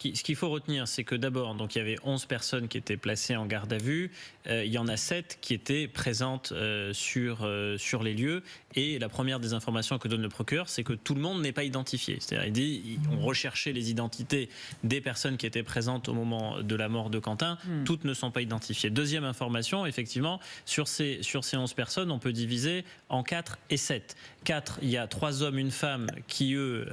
Ce qu'il faut retenir, c'est que d'abord, donc il y avait 11 personnes qui étaient placées en garde à vue. Il y en a 7 qui étaient présentes sur les lieux. Et la première des informations que donne le procureur, c'est que tout le monde n'est pas identifié. C'est-à-dire, il dit, on recherchait les identités des personnes qui étaient présentes au moment de la mort de Quentin. Toutes ne sont pas identifiées. Deuxième information, effectivement, sur ces 11 personnes, on peut diviser en 4 et 7. 4, il y a 3 hommes, une femme qui, eux,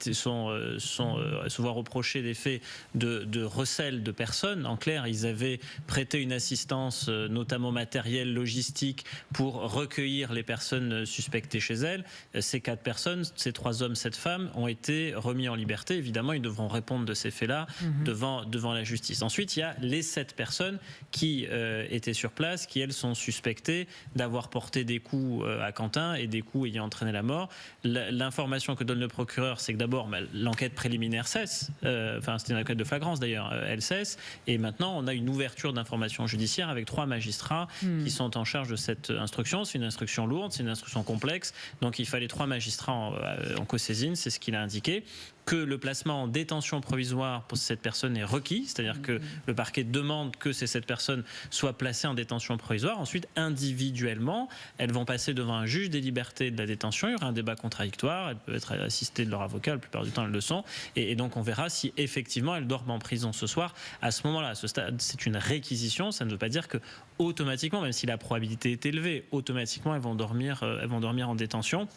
se voient reprocher des faits de recel de personnes. En clair, ils avaient prêté une assistance, notamment matérielle, logistique, pour recueillir les personnes suspectées chez elles. Ces 4 personnes, ces 3 hommes, cette femme, ont été remis en liberté. Évidemment, ils devront répondre de ces faits-là devant la justice. Ensuite, il y a les 7 personnes qui étaient sur place, qui, elles, sont suspectées d'avoir porté des coups à Quentin et des coups ayant entraîné la mort. L'information que donne le procureur, c'est que d'abord, l'enquête préliminaire cesse. Enfin, c'était une enquête de flagrance d'ailleurs, elle cesse. Et maintenant, on a une ouverture d'information judiciaire avec 3 magistrats qui sont en charge de cette instruction. C'est une instruction lourde, c'est une instruction complexe. Donc, il fallait 3 magistrats en co-saisine, c'est ce qu'il a indiqué. Que le placement en détention provisoire pour cette personne est requis, c'est-à-dire que le parquet demande que ces 7 personnes soient placées en détention provisoire. Ensuite, individuellement, elles vont passer devant un juge des libertés de la détention. Il y aura un débat contradictoire. Elles peuvent être assistées de leur avocat, la plupart du temps elles le sont. Et donc on verra si effectivement elles dorment en prison ce soir. À ce moment-là, à ce stade, c'est une réquisition. Ça ne veut pas dire que automatiquement, même si la probabilité est élevée, automatiquement elles vont dormir en détention.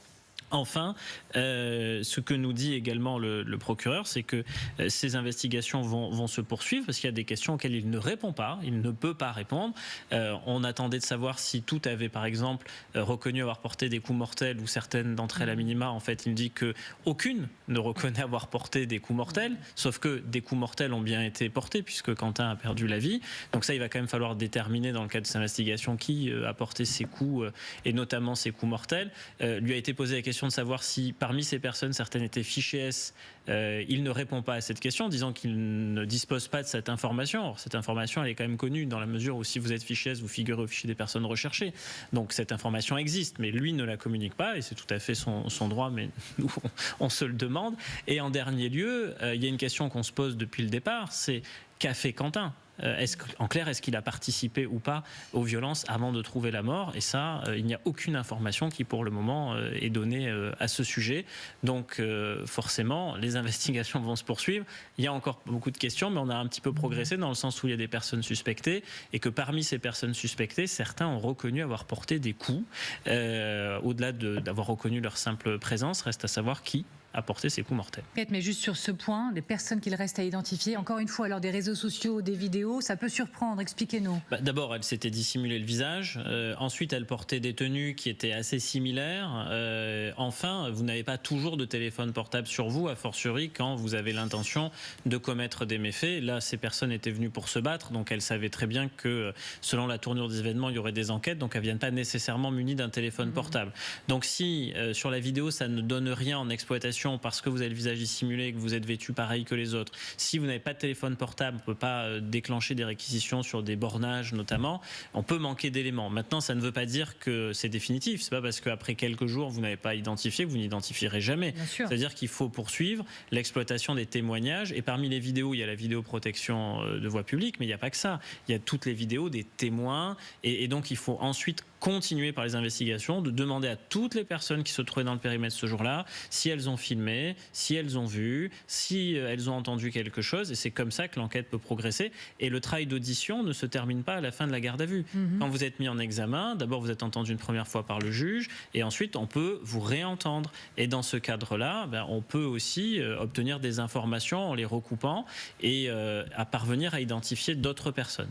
Enfin, ce que nous dit également le procureur, c'est que ces investigations vont se poursuivre parce qu'il y a des questions auxquelles il ne répond pas, il ne peut pas répondre. On attendait de savoir si tout avait, par exemple, reconnu avoir porté des coups mortels ou certaines d'entre elles à minima. En fait, il dit qu'aucune ne reconnaît avoir porté des coups mortels, sauf que des coups mortels ont bien été portés puisque Quentin a perdu la vie. Donc ça, il va quand même falloir déterminer dans le cadre de cette investigation qui a porté ces coups et notamment ces coups mortels. Lui a été posé la question de savoir si parmi ces personnes, certaines étaient fichées S. Il ne répond pas à cette question, disant qu'il ne dispose pas de cette information. Or, cette information, elle est quand même connue dans la mesure où si vous êtes fiché S, vous figurez au fichier des personnes recherchées. Donc cette information existe, mais lui ne la communique pas et c'est tout à fait son droit, mais nous, on se le demande. Et en dernier lieu, il y a une question qu'on se pose depuis le départ, c'est qu'a fait Quentin ? En clair, est-ce qu'il a participé ou pas aux violences avant de trouver la mort? Et ça, il n'y a aucune information qui, pour le moment, est donnée à ce sujet. Donc, forcément, les investigations vont se poursuivre. Il y a encore beaucoup de questions, mais on a un petit peu progressé dans le sens où il y a des personnes suspectées et que parmi ces personnes suspectées, certains ont reconnu avoir porté des coups. Au-delà d'avoir reconnu leur simple présence, reste à savoir qui a porté ces coups mortels. Mais juste sur ce point, les personnes qu'il reste à identifier, encore une fois, alors des réseaux sociaux, des vidéos, ça peut surprendre, expliquez-nous. D'abord, elle s'était dissimulé le visage. Ensuite, elle portait des tenues qui étaient assez similaires. Enfin, vous n'avez pas toujours de téléphone portable sur vous, a fortiori quand vous avez l'intention de commettre des méfaits. Là, ces personnes étaient venues pour se battre, donc elles savaient très bien que selon la tournure des événements, il y aurait des enquêtes, donc elles ne viennent pas nécessairement munies d'un téléphone portable. Donc si sur la vidéo, ça ne donne rien en exploitation parce que vous avez le visage dissimulé et que vous êtes vêtu pareil que les autres, si vous n'avez pas de téléphone portable, on ne peut pas déclencher des réquisitions sur des bornages notamment, on peut manquer d'éléments. Maintenant, ça ne veut pas dire que c'est définitif. C'est pas parce qu'après quelques jours, vous n'avez pas identifié que vous n'identifierez jamais. C'est-à-dire qu'il faut poursuivre l'exploitation des témoignages. Et parmi les vidéos, il y a la vidéoprotection de voie publique, mais il n'y a pas que ça. Il y a toutes les vidéos des témoins. Et donc, il faut ensuite continuer par les investigations, de demander à toutes les personnes qui se trouvaient dans le périmètre ce jour-là si elles ont filmé, si elles ont vu, si elles ont entendu quelque chose. Et c'est comme ça que l'enquête peut progresser. Et le travail d'audition ne se termine pas à la fin de la garde à vue. Quand vous êtes mis en examen, d'abord vous êtes entendu une première fois par le juge et ensuite on peut vous réentendre. Et dans ce cadre-là, on peut aussi obtenir des informations en les recoupant et à parvenir à identifier d'autres personnes.